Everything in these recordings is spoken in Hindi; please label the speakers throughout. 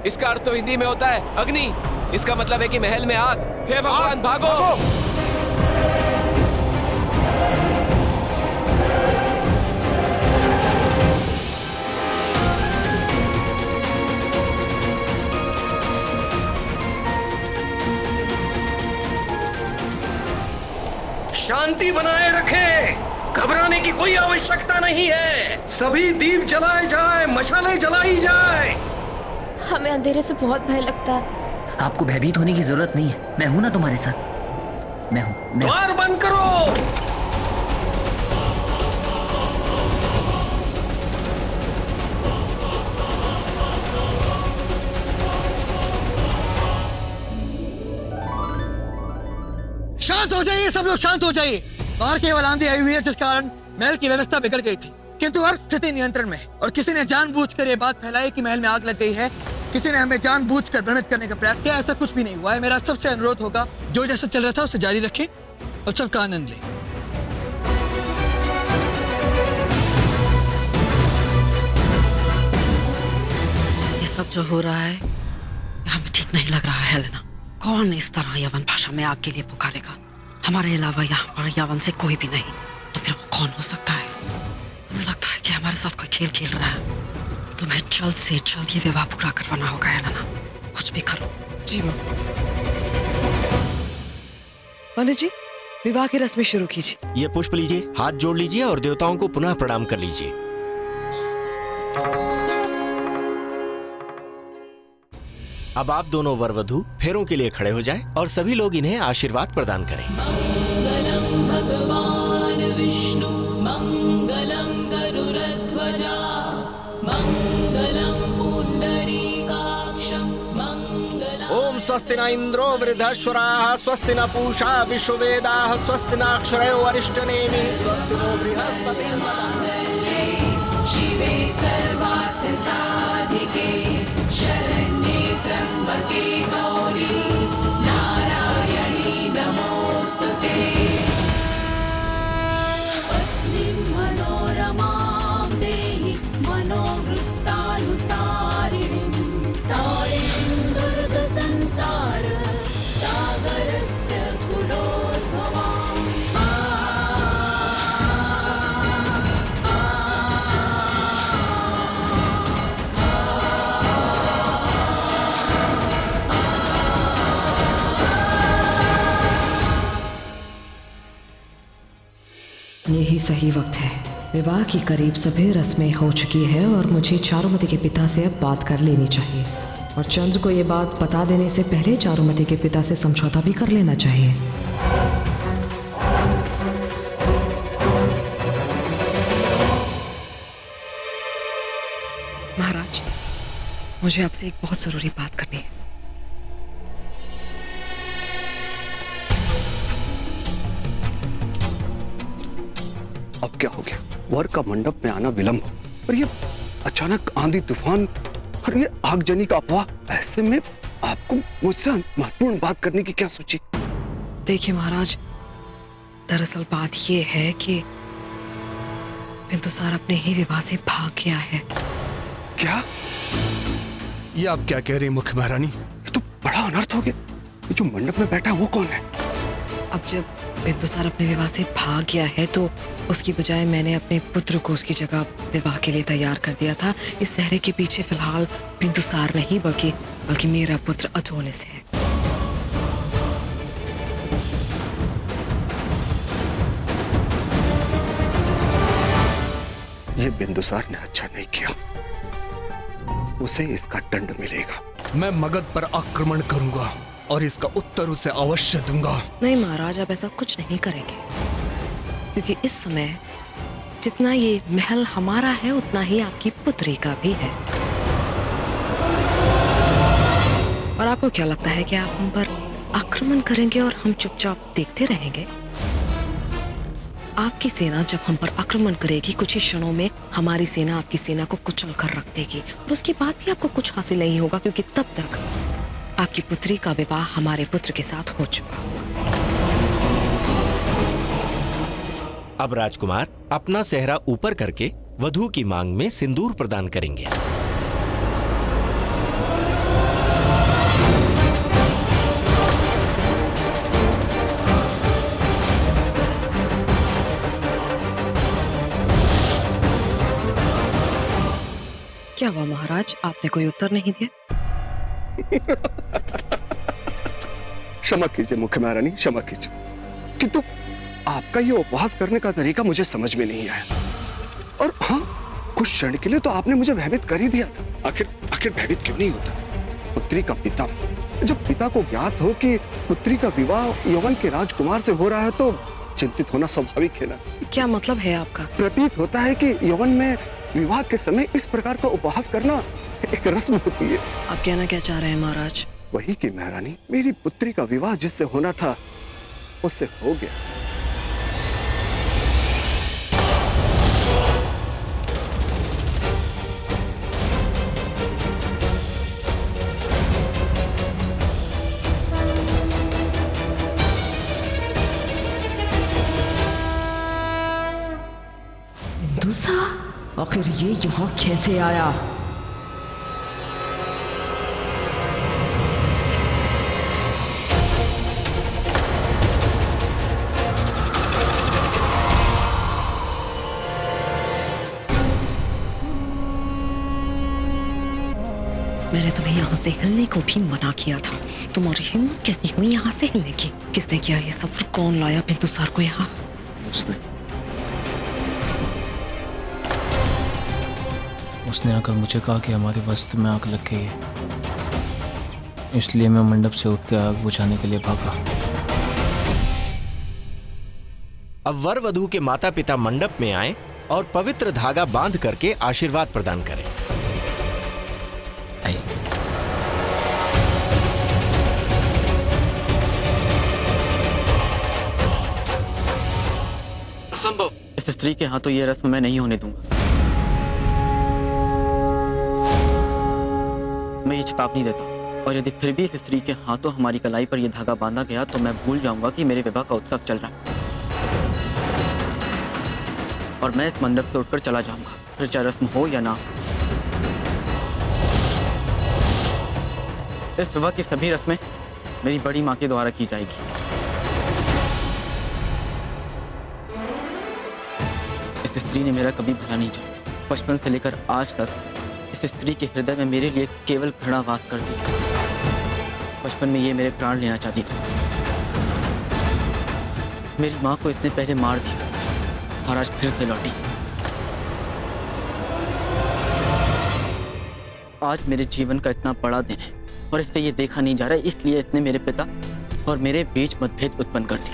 Speaker 1: इसका अर्थ तो हिंदी में होता है अग्नि। इसका मतलब है कि महल में आग। हे भगवान, भागो।
Speaker 2: शांति बनाए रखें, घबराने की कोई आवश्यकता नहीं है। सभी दीप जलाए जाए, मशाले जलाई जाए।
Speaker 3: हमें अंधेरे से बहुत भय लगता है।
Speaker 4: आपको भयभीत होने की जरूरत नहीं है, मैं हूं ना तुम्हारे साथ। मैं हूं।
Speaker 2: द्वार बंद करो।
Speaker 5: शांत हो जाइए सब लोग, शांत हो जाइए। बाहर केवल आंधी आई हुई है जिस कारण महल की व्यवस्था बिगड़ गई थी, किंतु अब स्थिति नियंत्रण में है। और किसी ने जानबूझकर ये बात फैलाई कि महल में आग लग गई है। किसी ने हमें जानबूझकर भ्रमित करने का प्रयास किया। ऐसा कुछ भी नहीं हुआ है। मेरा सबसे अनुरोध होगा, जो जैसा चल रहा था उसे जारी रखें और सबका आनंद लें।
Speaker 6: ये सब जो हो रहा है हमें ठीक नहीं लग रहा है हेलेना। कौन इस तरह यवन भाषा में आग के लिए पुकारेगा? हमारे अलावा यहाँ पर यवन से कोई भी नहीं, तो फिर वो कौन हो सकता है? मुझे लगता है कि हमारे साथ कोई खेल खेल रहा है। तुम्हें जल्द से जल्द ये विवाह पूरा करवाना होगा हेलेना। कुछ भी करो।
Speaker 7: जी माँ। पंडित जी, विवाह की रस्में शुरू कीजिए।
Speaker 8: ये पुष्प लीजिए, हाथ जोड़ लीजिए और देवताओं को पुनः प्रणाम कर लीजिए। अब आप दोनों वर वधू फेरों के लिए खड़े हो जाएं और सभी लोग इन्हें आशीर्वाद प्रदान करें।
Speaker 9: मंगलम भगवान विष्णु मंगलम गरुड़ध्वजा मंगलम पुंडरीकाक्षं मंगलम।
Speaker 8: ओम स्वस्ति न इंद्रो वृद्धश्वराः स्वस्ति न पूषा विश्ववेदाः स्वस्ति न अक्षरयो अरिष्टनेमिः स्वस्ति नो बृहस्पतिर्दधातु।
Speaker 9: शिवे सर्वार्थ साधिके शरण्ये त्र्यंबके गौरी नारायणी नमोस्तुते। पत्नीं मनोरमां देहि मनोवृत्तानुसारिणीं तारिणीं दुर्गसंसार सागरस्य कुलोद्भवाम्।
Speaker 7: यही सही वक्त है। विवाह की करीब सभी रस्में हो चुकी है और मुझे चारुमती के पिता से अब बात कर लेनी चाहिए। और चंद्र को ये बात बता देने से पहले चारुमती के पिता से समझौता भी कर लेना चाहिए। महाराज, मुझे आपसे एक बहुत जरूरी बात करनी है।
Speaker 10: अब क्या हो गया? वर का मंडप में आना विलंब और ये अचानक आंधी तूफान और ये आगजनी का अफवाह। ऐसे में आपको मुझसे महत्वपूर्ण बात करने की क्या सोची?
Speaker 7: देखिए महाराज, दरअसल बात ये है कि बिंदुसार अपने ही विवाह से भाग गया है।
Speaker 10: क्या?
Speaker 5: ये आप क्या कह रहे हैं मुख्य महारानी?
Speaker 10: ये तो बड़ा अनर्थ हो गया। ये जो मंडप में बैठा है वो कौन है?
Speaker 7: अब जब बिंदुसार अपने विवाह से भाग गया है तो उसकी बजाय मैंने अपने पुत्र को उसकी जगह विवाह के लिए तैयार कर दिया था। इस सहरे के पीछे फिलहाल बिंदुसार नहीं बल्कि मेरा पुत्र अजोनिस है।
Speaker 10: ये बिंदुसार ने अच्छा नहीं किया, उसे इसका दंड मिलेगा।
Speaker 5: मैं मगध पर आक्रमण करूंगा और इसका उत्तर उसे अवश्य दूंगा।
Speaker 7: नहीं महाराज, आप ऐसा कुछ नहीं करेंगे, क्योंकि इस समय जितना ये महल हमारा है उतना ही आपकी पुत्री का भी है। और आपको क्या लगता है कि आप हम पर आक्रमण करेंगे और हम चुपचाप देखते रहेंगे? आपकी सेना जब हम पर आक्रमण करेगी, कुछ ही क्षणों में हमारी सेना आपकी सेना को कुचल कर रख देगी और उसके बाद भी आपको कुछ हासिल नहीं होगा, क्योंकि तब तक आपकी पुत्री का विवाह हमारे पुत्र के साथ हो चुका होगा।
Speaker 8: अब राजकुमार अपना सेहरा ऊपर करके वधू की मांग में सिंदूर प्रदान करेंगे।
Speaker 7: क्या हुआ महाराज, आपने कोई उत्तर नहीं दिया?
Speaker 10: क्षमा कीजिए मुख्य महारानी, क्षमा कीजिए, किंतु आपका ये उपवास करने का तरीका मुझे समझ में नहीं आया। और हाँ, कुछ क्षण के लिए तो आपने मुझे भयभीत कर ही दिया था। आखिर भयभीत क्यों नहीं होता? पुत्री का पिता, जब पिता को ज्ञात हो कि पुत्री का विवाह यवन के राजकुमार से हो रहा है तो चिंतित होना स्वाभाविक है ना।
Speaker 7: क्या मतलब है आपका?
Speaker 10: प्रतीत होता है कि यवन में विवाह के समय इस प्रकार का उपहास करना एक रस्म होती है।
Speaker 7: आप कहना क्या चाह रहे हैं महाराज?
Speaker 10: वही कि महारानी, मेरी पुत्री का विवाह जिससे होना था उससे हो गया।
Speaker 6: दूसरा आखिर ये यहाँ कैसे आया?
Speaker 7: मैंने तुम्हें यहाँ से हिलने को भी मना किया था। तुम्हारी हिम्मत कैसी हुई यहाँ से हिलने की? किसने किया ये सब? फिर कौन लाया बिंदुसार को यहाँ?
Speaker 11: उसने आकर मुझे कहा कि हमारे वस्त्र में आग लग गई है, इसलिए मैं मंडप से उठकर आग बुझाने के लिए भागा।
Speaker 8: अब वर वधू के माता पिता मंडप में आए और पवित्र धागा बांध करके आशीर्वाद प्रदान करें।
Speaker 4: असंभव, इस स्त्री के हाथों ये रस्म मैं नहीं होने दूंगा। मैं ये चेतावनी देता हूँ, और यदि फिर भी इस स्त्री के हाथों हमारी कलाई पर यह धागा बांधा गया तो मैं भूल जाऊंगा कि मेरे विवाह का उत्सव चल रहा है और मैं इस मंडप से उठकर चला जाऊंगा, फिर चाहे रस्म हो या ना। इस विवाह की सभी रस्में मेरी बड़ी माँ के द्वारा की जाएगी। इस स्त्री ने मेरा कभी भला नहीं चाहा। बचपन से लेकर आज तक इस स्त्री के हृदय में मेरे लिए केवल घृणा वास कर दी। बचपन में ये मेरे प्राण लेना चाहती थी। मेरी माँ को इसने पहले मार दिया और आज फिर से लौटी। आज मेरे जीवन का इतना बड़ा दिन है और इससे ये देखा नहीं जा रहा है, इसलिए इसने मेरे पिता और मेरे बीच मतभेद उत्पन्न कर दी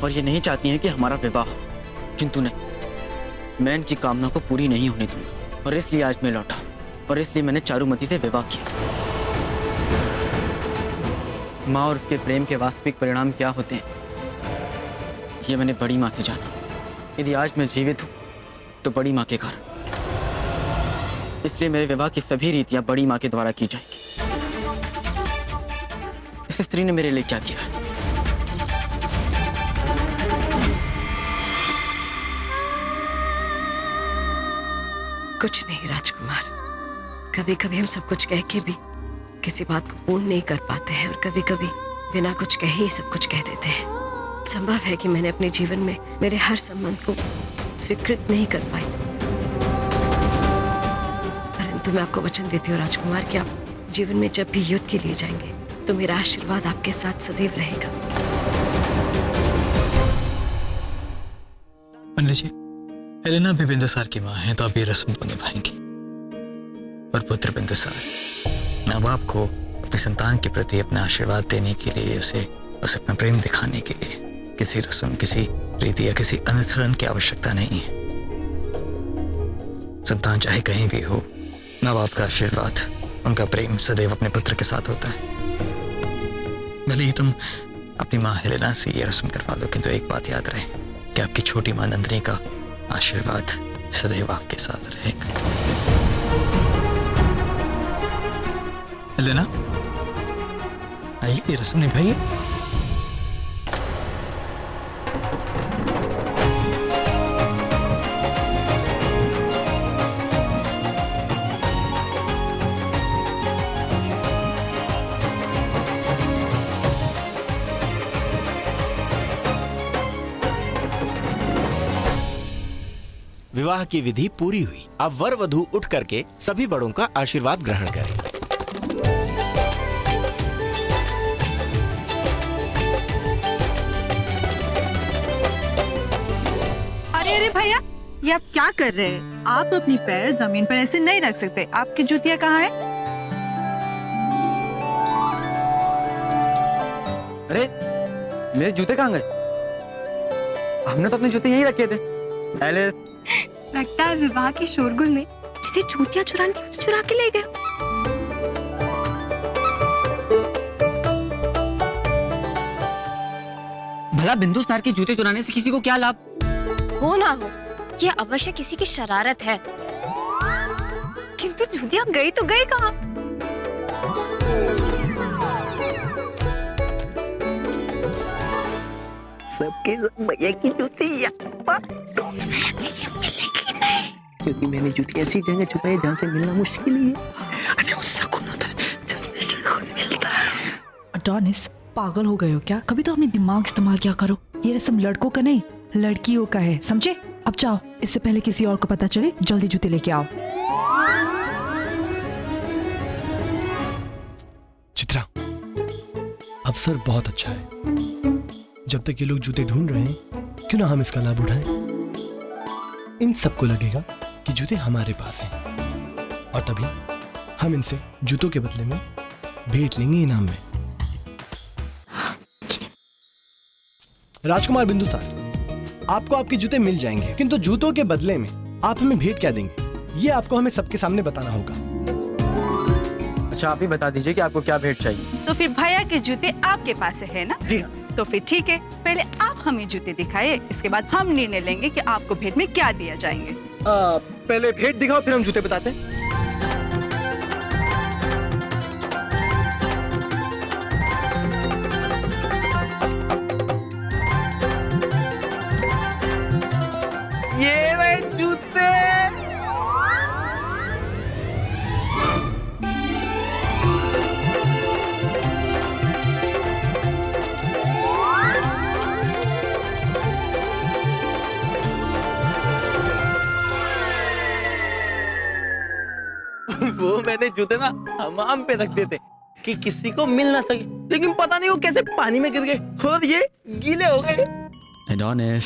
Speaker 4: और ये नहीं चाहती हैं कि हमारा विवाह हो। किंतु नहीं, मैं इनकी कामना को पूरी नहीं होने दूंगा और इसलिए आज मैं लौटा और इसलिए मैंने चारुमती से विवाह किया। माँ और उसके प्रेम के वास्तविक परिणाम क्या होते हैं ये मैंने बड़ी माँ से जाना। यदि आज मैं जीवित हूँ तो बड़ी माँ के कारण, इसलिए मेरे विवाह की सभी रीतियां बड़ी माँ के द्वारा की जाएंगी। इस स्त्री ने मेरे लिए क्या किया है?
Speaker 7: कुछ नहीं राजकुमार, कभी कभी हम सब कुछ कह के भी किसी बात को पूर्ण नहीं कर पाते हैं और कभी कभी बिना कुछ कहे ही सब कुछ कह देते हैं। संभव है कि मैंने अपने जीवन में मेरे हर संबंध को स्वीकृत नहीं कर पाई, परंतु मैं आपको वचन देती हूँ राजकुमार कि आप जीवन में जब भी युद्ध के लिए जाएंगे तो मेरा आशीर्वाद आपके साथ सदैव रहेगा।
Speaker 5: पंडित जी, हेलेना भी बिंदुसार की माँ है तो अब ये रस्म को निभाएंगी और पुत्र बिंदुसार माँ बाप को अपनी संतान के प्रति अपना आशीर्वाद देने के लिए, उसे अपना प्रेम दिखाने के लिए किसी रस्म, किसी रीति या किसी अनुसरण की आवश्यकता नहीं है। संतान चाहे कहीं भी हो, माँ बाप का आशीर्वाद, उनका प्रेम सदैव अपने पुत्र के साथ होता है। भले ही तुम अपनी माँ हेलेना से ये रस्म करवा दो, किंतु एक बात याद रहे कि आपकी छोटी माँ नंदिनी का आशीर्वाद सदैव आपके साथ रहेगा। हेलेना, आइए ये रस्म निभाइए।
Speaker 8: विवाह की विधि पूरी हुई। अब वर वधू उठ करके सभी बड़ों का आशीर्वाद ग्रहण करें।
Speaker 12: अरे अरे भैया, ये आप क्या कर रहे हैं? आप अपनी पैर जमीन पर ऐसे नहीं रख सकते। आपकी जूतियाँ कहाँ है?
Speaker 4: अरे मेरे जूते कहाँ गए? हमने तो अपने जूते यहीं रखे थे। एलिस,
Speaker 3: लगता है विवाह के शोरगुल में जिसे जूतियां चुरानी थी तो चुरा के ले गए।
Speaker 4: भला बिंदुसार के जूते चुराने से किसी को क्या लाभ?
Speaker 3: हो ना हो, ये अवश्य किसी की शरारत है। किंतु जूतियां गई तो गई कहाँ?
Speaker 13: सबके भैया की जूती क्योंकि मैंने जूती ऐसी जगह छुपाई जहाँ से मिलना मुश्किल ही है। अच्छा उससे खून होता है जिसमें से खून मिलता है।
Speaker 14: अडोनिस, पागल हो गए हो क्या? कभी तो अपनी दिमाग इस्तेमाल किया करो। ये रस्म लड़कों का नहीं, लड़कियों का है, समझे? अब जाओ, इससे पहले किसी और को पता चले, जल्दी जूते लेके आओ।
Speaker 15: चित्रा, अवसर बहुत अच्छा है। जब तक ये लोग जूते ढूंढ रहे हैं, क्यों ना हम इसका लाभ उठाएं? इन सबको लगेगा कि जूते हमारे पास हैं और तभी हम इनसे जूतों के बदले में भेंट लेंगे इनाम में। राजकुमार बिंदुसार, आपको आपके जूते मिल जाएंगे, किंतु जूतों के बदले में आप हमें भेंट क्या देंगे, ये आपको हमें सबके सामने बताना होगा।
Speaker 4: अच्छा, आप ही बता दीजिए कि आपको क्या भेंट चाहिए।
Speaker 12: तो फिर भैया के जूते आपके पास है ना?
Speaker 13: जी हाँ।
Speaker 12: तो फिर ठीक है, पहले आप हमें जूते दिखाइए, इसके बाद हम निर्णय लेंगे कि आपको भेंट में क्या दिया जाएंगे।
Speaker 13: पहले भेंट दिखाओ, फिर हम जूते बताते हैं। ये रहे जूते। वो मैंने जूते ना हमाम पे रख देते कि किसी को मिल ना सके, लेकिन पता नहीं वो कैसे पानी में गिर गए और ये गीले हो गए।
Speaker 4: एडोनिस,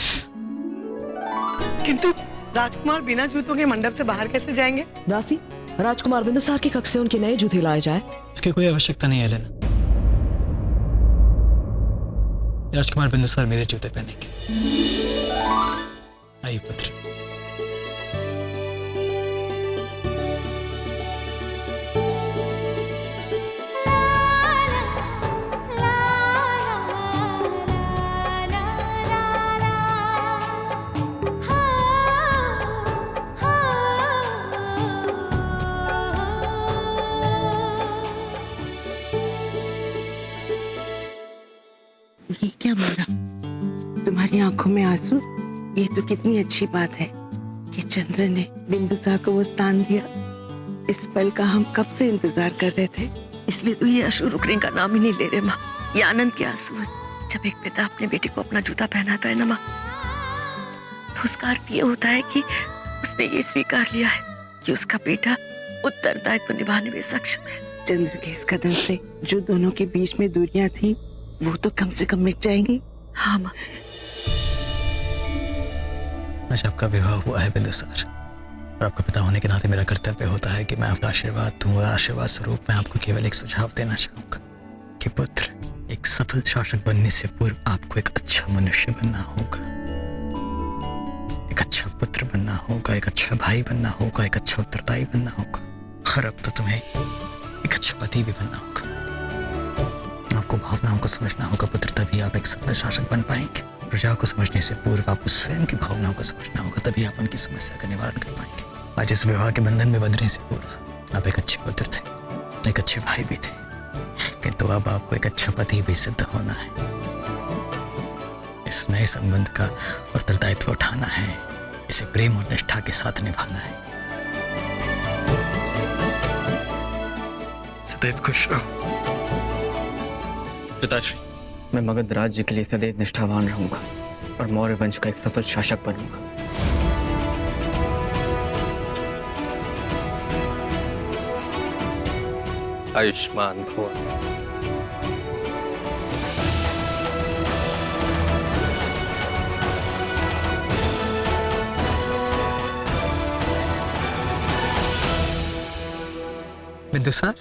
Speaker 12: किंतु राजकुमार बिना जूतों के मंडप से बाहर कैसे जाएंगे?
Speaker 7: दासी, राजकुमार बिंदुसार के कक्ष से उनके नए जूते लाए जाए।
Speaker 5: इसकी कोई आवश्यकता नहीं है लेना। राजकुमार बिंदुसार मेरे जूते पहनेंगे। आइए पुत्र।
Speaker 13: ये क्या माना? तुम्हारी आंखों में आंसू? ये तो कितनी अच्छी बात है कि चंद्र ने बिंदुसार को वो स्थान दिया। इस पल का हम कब से इंतजार कर रहे थे।
Speaker 6: इसलिए तो ये आंसू रुकने का नाम ही नहीं ले रहे माँ। ये आनंद के आंसू है। जब एक पिता अपने बेटे को अपना जूता पहनाता है ना माँ, तो उसका अर्थ ये होता है कि उसने ये स्वीकार लिया है कि उसका बेटा उत्तरदायित्व निभाने में सक्षम है।
Speaker 13: चंद्र के इस कदम से जो दोनों के बीच में दूरियां थी वो तो कम से कम मिट जाएंगी।
Speaker 6: हाँ माँ।
Speaker 5: आज आपका विवाह हुआ है बिंदुसार, और आपका पिता होने के नाते मेरा कर्तव्य होता है कि मैं आपका आशीर्वाद दूंगा। आशीर्वाद स्वरूप मैं आपको केवल एक सुझाव देना चाहूंगा कि पुत्र, एक सफल शासक बनने से पूर्व आपको एक अच्छा मनुष्य बनना होगा, एक अच्छा पुत्र बनना होगा, एक अच्छा भाई बनना होगा, एक अच्छा उत्तरदायी बनना होगा, और अब तो तुम्हें एक अच्छा पति भी बनना होगा। आपको भावनाओं को समझना होगा पुत्र, तभी आप एक सफल शासक बन पाएंगे। प्रजा को समझने से पूर्व आपको स्वयं की भावनाओं को समझना होगा, तभी आप उनकी समस्या का निवारण कर पाएंगे। आज इस विवाह के बंधन में बंधने से पूर्व आप एक अच्छे पुत्र थे, एक अच्छे भाई भी थे, किंतु अब आपको एक अच्छा पति भी सिद्ध होना है। इस नए संबंध का उत्तरदायित्व उठाना है, इसे प्रेम और निष्ठा के साथ निभाना है।
Speaker 10: सदैव खुश रहो पिताश्री।
Speaker 4: मैं मगध राज्य के लिए सदैव निष्ठावान रहूंगा और मौर्य वंश का एक सफल शासक बनूंगा।
Speaker 2: आयुष्मान भव।
Speaker 5: बिंदुसार,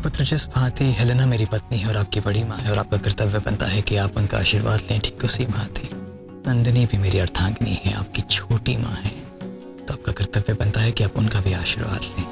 Speaker 5: पुत्र जिस भांति हेलेना मेरी पत्नी है और आपकी बड़ी माँ है और आपका कर्तव्य बनता है कि आप उनका आशीर्वाद लें, ठीक उसी भांति नंदिनी भी मेरी अर्धांगिनी है, आपकी छोटी माँ है, तो आपका कर्तव्य बनता है कि आप उनका भी आशीर्वाद लें।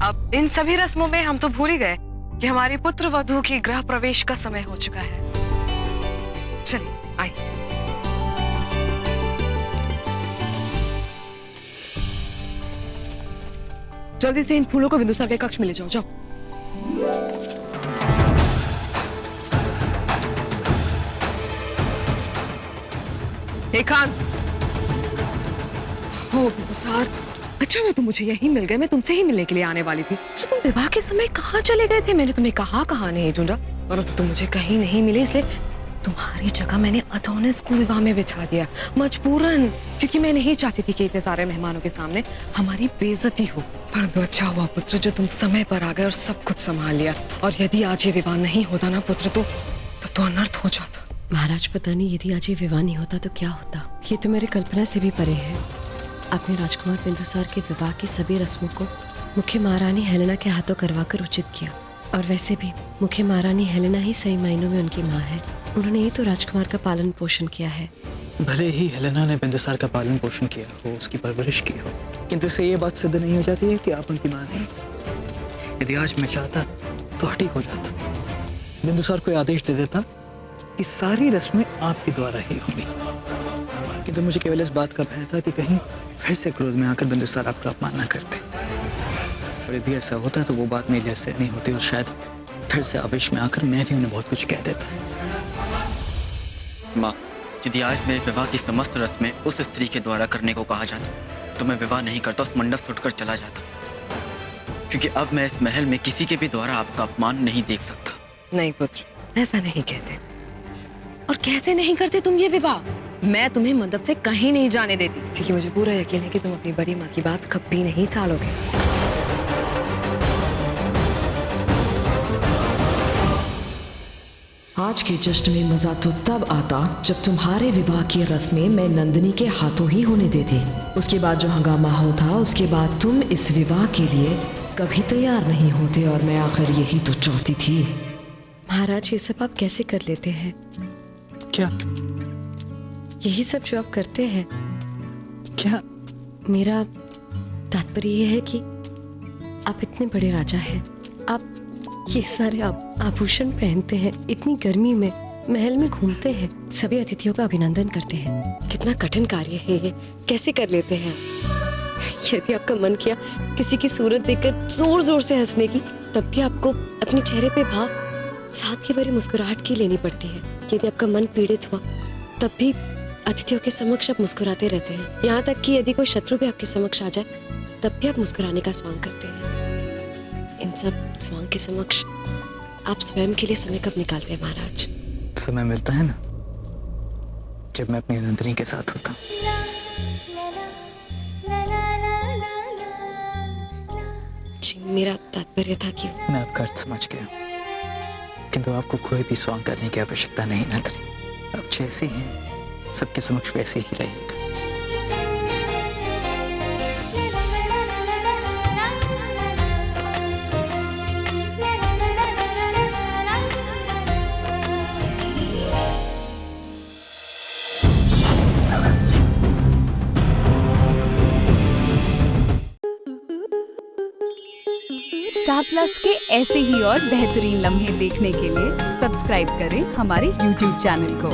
Speaker 7: अब इन सभी रस्मों में हम तो भूल ही गए कि हमारी पुत्र वधू की गृह प्रवेश का समय हो चुका है। चलिए आइए। जल्दी से इन फूलों को बिंदुसार के कक्ष में ले जाओ, जाओ। एकांत। हो बिंदुसार, अच्छा मैं तो मुझे यही मिल गए, मैं तुमसे ही मिलने के लिए आने वाली थी। तो तुम विवाह के समय कहाँ चले गए थे? मैंने तुम्हें कहाँ नहीं ढूंढा, परंतु तुम मुझे कहीं नहीं मिले, इसलिए तुम्हारी जगह मैंने अदोनिस को विवाह में बिठा दिया, मजबूरन, क्योंकि मैं नहीं चाहती थी कि इतने सारे मेहमानों के सामने हमारी बेइज्जती हो। परंतु अच्छा हुआ पुत्र जो तुम समय पर आ गए और सब कुछ संभाल लिया, और यदि आज ये विवाह नहीं होता ना पुत्र, तो तब तो अनर्थ हो जाता।
Speaker 16: महाराज पता नहीं यदि आज ये विवाह नहीं होता तो क्या होता। ये तो मेरी कल्पना से भी परे है। आपने राजकुमार बिंदुसार के विवाह की सभी रस्मों को मुख्य महारानी हेलेना के हाथों करवाकर उचित किया, और वैसे भी मुख्य महारानी हेलेना ही सही मायनों में उनकी माँ है। उन्होंने ही तो राजकुमार का पालन पोषण किया है।
Speaker 5: भले ही हेलेना ने बिंदुसार का पालन पोषण किया हो, उसकी परवरिश की हो, किंतु इससे ये बात सिद्ध नहीं हो जाती है कि आप उनकी माँ नहीं। यदि आज मैं चाहता तो ठीक हो जाता, बिंदुसार को आदेश दे देता कि सारी रस्में आपके द्वारा ही होंगी, किंतु मुझे केवल इस बात का भय था कि कहीं फिर से क्रोध में आकर बिंदुसार आपका अपमान ना करते, और यदि ऐसा होता तो वो बात मेरे लिए सहनीय होती और शायद फिर से आवेश में आकर मैं भी उन्हें बहुत कुछ कह देता।
Speaker 4: माँ, यदि आज मेरे विवाह की समस्त रस्में उस स्त्री के द्वारा करने को कहा जाता तो मैं विवाह नहीं करता, उस मंडप से उठकर चला जाता, क्योंकि अब मैं इस महल में किसी के भी द्वारा आपका अपमान नहीं देख सकता।
Speaker 7: नहीं पुत्र, ऐसा नहीं कहते। और कैसे नहीं करते तुम ये विवाह? मैं तुम्हें मंडप से कहीं नहीं जाने देती, क्योंकि मुझे पूरा यकीन है कि तुम अपनी बड़ी माँ की बात कभी नहीं टालोगे।
Speaker 14: आज के जश्न में मजा तो तब आता जब तुम्हारे विवाह की रस्में मैं नंदिनी के हाथों ही होने देती। उसके बाद जो हंगामा होता, उसके बाद तुम इस विवाह के लिए कभी तैयार नहीं होते, और मैं आखिर यही तो चाहती थी।
Speaker 16: महाराज ये सब आप कैसे कर लेते हैं?
Speaker 5: क्या?
Speaker 16: यही सब जो आप करते हैं?
Speaker 5: क्या?
Speaker 16: मेरा तात्पर्य यह है कि आप इतने बड़े राजा हैं, आप ये सारे आभूषण पहनते हैं, इतनी गर्मी में महल में घूमते हैं, सभी अतिथियों का अभिनंदन करते हैं। कितना कठिन कार्य है ये, कैसे कर लेते हैं? यदि आपका मन किया किसी की सूरत देखकर जोर जोर से हंसने की, तब भी आपको अपने चेहरे पे भाव साथ की भरी मुस्कुराहट की लेनी पड़ती है। यदि आपका मन पीड़ित हुआ, तब भी अतिथियों के समक्ष आप मुस्कुराते रहते हैं। यहाँ तक कि यदि कोई शत्रु भी आपके समक्ष आ जाए, तब भी आप मुस्कुराने का स्वांग करते हैं। इन सब स्वांग के समक्ष आप स्वयं के लिए समय कब निकालते हैं महाराज?
Speaker 5: समय मिलता है ना, जब मैं अपनी नंदिनी के साथ होता हूँ।
Speaker 16: जी, मेरा तात्पर्य था कि
Speaker 5: मैं आपका अर्थ समझ गया, किंतु आपको कोई भी स्वांग करने की आवश्यकता नहीं नंदिनी। आप जैसे हैं सबके समक्ष वैसे ही रहिएगा।
Speaker 9: स्टार प्लस के ऐसे ही और बेहतरीन लम्हे देखने के लिए सब्सक्राइब करें हमारे YouTube चैनल को।